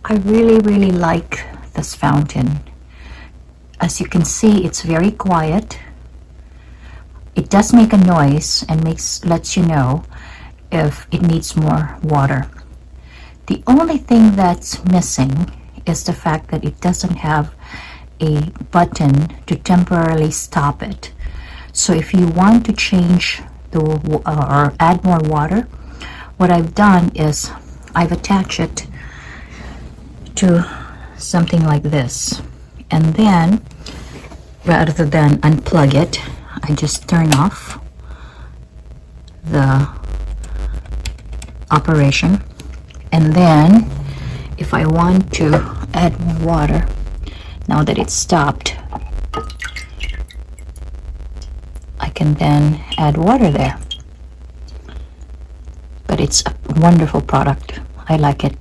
I really like this fountain. As you can see, it's very quiet. It does make a noise and lets you know if it needs more water. The only thing that's missing is the fact that it doesn't have a button to temporarily stop it. So if you want to change or add more water, what I've done is I've attached it to something like this, and then rather than unplug it, I just turn off the operation, and then if I want to add more water, now that it's stopped, I can then add water there. But it's a wonderful product. I like it.